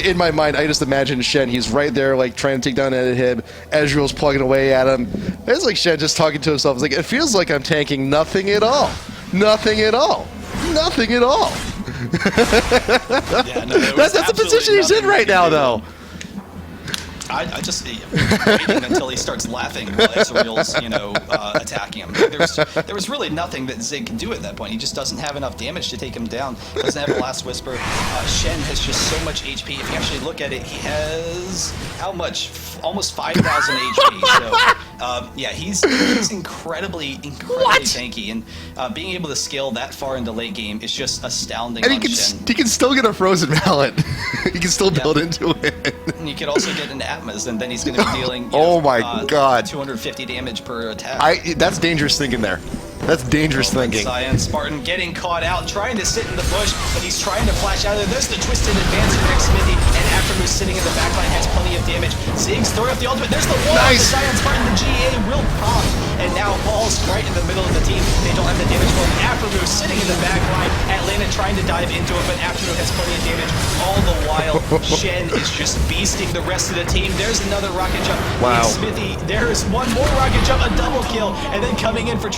A: in my mind, I just imagine Shen. He's right there, like trying to take down him. Ezreal's plugging away at him. It's like Shen just talking to himself. It's like, it feels like I'm tanking nothing at all. Nothing at all. Nothing at all.
B: Yeah, no,
A: that's the position he's in right now, though.
B: I just waiting until he starts laughing while Ezreal's, attacking him. There was really nothing that Zig can do at that point. He just doesn't have enough damage to take him down. Doesn't have a Last Whisper. Shen has just so much HP. If you actually look at it, he has how much? Almost 5,000 HP. So yeah, he's incredibly tanky, and being able to scale that far into late game is just astounding.
A: And
B: Shen.
A: he can still get a Frozen Mallet. He can still build into it.
B: And you could also get an Atmas, and then he's going to be dealing.
A: God,
B: 250 damage per attack.
A: That's dangerous thinking there. That's dangerous thinking.
B: Zion Spartan getting caught out, trying to sit in the bush, but he's trying to flash out of there. There's the twisted advance from next Smithy, and Aftermoon sitting in the backline has plenty of damage. Ziggs throwing up the ultimate. There's the wall.
A: Nice.
B: The Zion Spartan, the GA will pop, and now Ball's right in the middle of the team. They don't have the damage for him. Aftermoon sitting in the backline. Atlanta trying to dive into it, but Aftermoon has plenty of damage. All the while, Shen is just beasting the rest of the team. There's another rocket jump.
A: Wow.
B: Smithy, there's one more rocket jump, a double kill, and then coming in for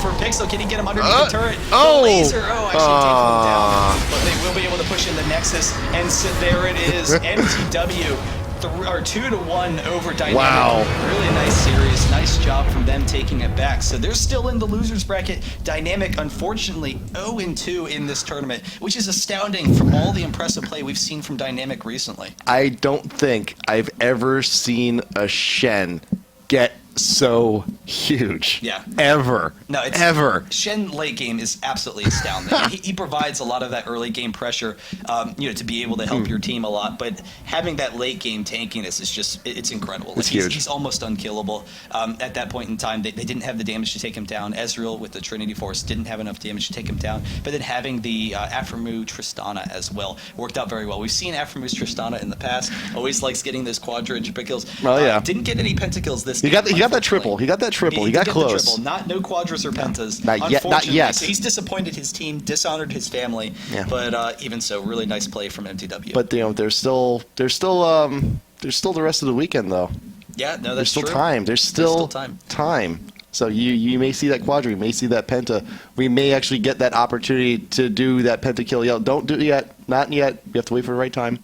B: Pixel. Can he get him underneath the turret? The laser, actually takes him down. But they will be able to push in the Nexus, and so there it is. MTW 2-1 over Dynamic.
A: Wow.
B: Really nice series. Nice job from them taking it back. So they're still in the losers bracket. Dynamic, unfortunately, 0-2 in this tournament, which is astounding from all the impressive play we've seen from Dynamic recently.
A: I don't think I've ever seen a Shen get so huge.
B: Yeah.
A: Ever.
B: No, it's
A: ever.
B: Shen late game is absolutely astounding. And he provides a lot of that early game pressure, to be able to help your team a lot. But having that late game tankiness is just, it's incredible.
A: It's huge.
B: He's almost unkillable. At that point in time, they didn't have the damage to take him down. Ezreal with the Trinity Force didn't have enough damage to take him down. But then having the Aframu Tristana as well worked out very well. We've seen Aframu's Tristana in the past. Always likes getting those quadruple kills.
A: Oh, yeah.
B: Didn't get any pentakills this game.
A: He got that triple. He got that triple. He got close.
B: No quadras or pentas.
A: Not yet. Not yet.
B: So he's disappointed his team, dishonored his family.
A: Yeah.
B: But even so, really nice play from MTW.
A: But there's still the rest of the weekend though.
B: Yeah, no, that's
A: There's still
B: true.
A: time. There's still
B: time.
A: So you may see that quadra, you may see that penta. We may actually get that opportunity to do that penta kill. Don't do it yet. Not yet. You have to wait for the right time.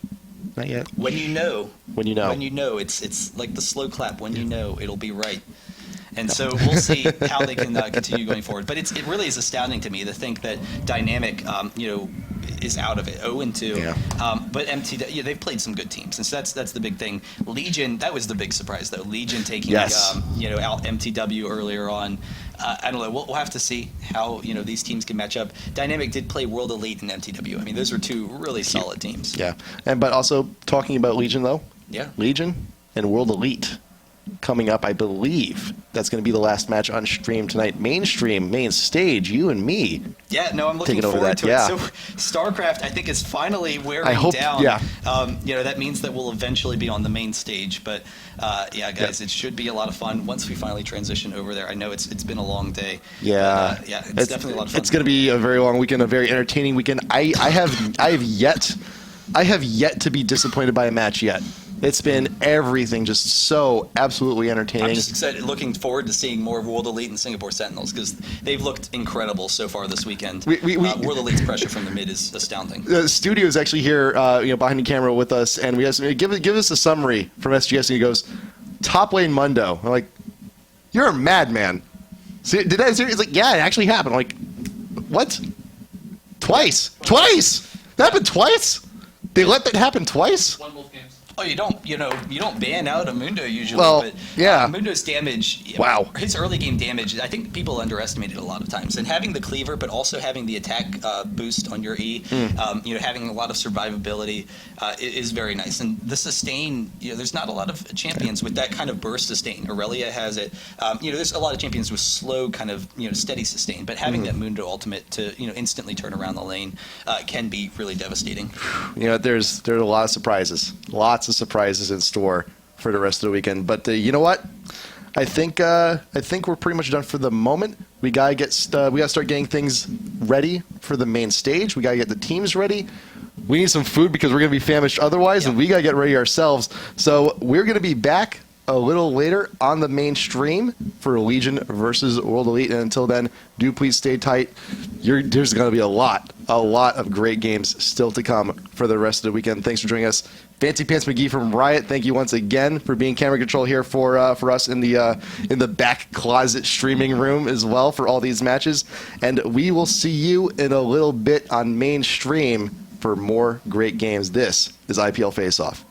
A: Not yet.
B: When you know.
A: When you know.
B: When you know. It's like the slow clap. When you know, it'll be right. And so we'll see how they can continue going forward. But it really is astounding to me to think that Dynamic, is out of it, 0-2.
A: Yeah.
B: But MTW, they've played some good teams, and so that's the big thing. Legion, that was the big surprise though. Legion taking out MTW earlier on. I don't know. We'll have to see how these teams can match up. Dynamic did play World Elite and MTW. I mean, those are two really solid teams.
A: Yeah, but also talking about Legion though.
B: Yeah.
A: Legion and World Elite. coming up, I believe. That's going to be the last match on stream tonight. Mainstream, main stage, you and me.
B: Yeah, no, I'm looking
A: Taking over
B: forward
A: that,
B: to
A: yeah.
B: it. So StarCraft, I think, is finally wearing
A: I hope-
B: down.
A: yeah.
B: That means that we'll eventually be on the main stage. But yeah, guys, it should be a lot of fun once we finally transition over there. I know it's been a long day.
A: Yeah,
B: but, it's definitely a lot of fun.
A: It's going to be a very long weekend, a very entertaining weekend. I have yet to be disappointed by a match yet. It's been everything, just so absolutely entertaining.
B: I'm just excited, looking forward to seeing more World Elite and Singapore Sentinels because they've looked incredible so far this weekend. World Elite's pressure from the mid is astounding.
A: The studio is actually here, behind the camera with us, and we asked him, give us a summary from SGS, and he goes, "Top lane Mundo." I'm like, "You're a madman." Did that? It's like, yeah, it actually happened. I'm like, what? Twice. That happened twice. They let that happen twice.
C: One Wolf Games.
B: Oh, you don't ban out a Mundo usually.
A: Well,
B: but,
A: yeah.
B: Mundo's damage.
A: Wow.
B: His early game damage. I think people underestimate it a lot of times. And having the cleaver, but also having the attack boost on your E, having a lot of survivability is very nice. And the sustain, there's not a lot of champions with that kind of burst sustain. Aurelia has it. There's a lot of champions with slow kind of steady sustain. But having that Mundo ultimate to instantly turn around the lane can be really devastating.
A: There's a lot of surprises. Lots of surprises in store for the rest of the weekend. But you know what? I think we're pretty much done for the moment. We gotta start getting things ready for the main stage. We gotta get the teams ready. We need some food because we're gonna be famished otherwise, and we gotta get ready ourselves. So we're gonna be back a little later on the main stream for Legion versus World Elite. And until then, do please stay tight. There's going to be a lot of great games still to come for the rest of the weekend. Thanks for joining us. Fancy Pants McGee from Riot, thank you once again for being camera control here for us in the back closet streaming room as well for all these matches. And we will see you in a little bit on mainstream for more great games. This is IPL Face Off.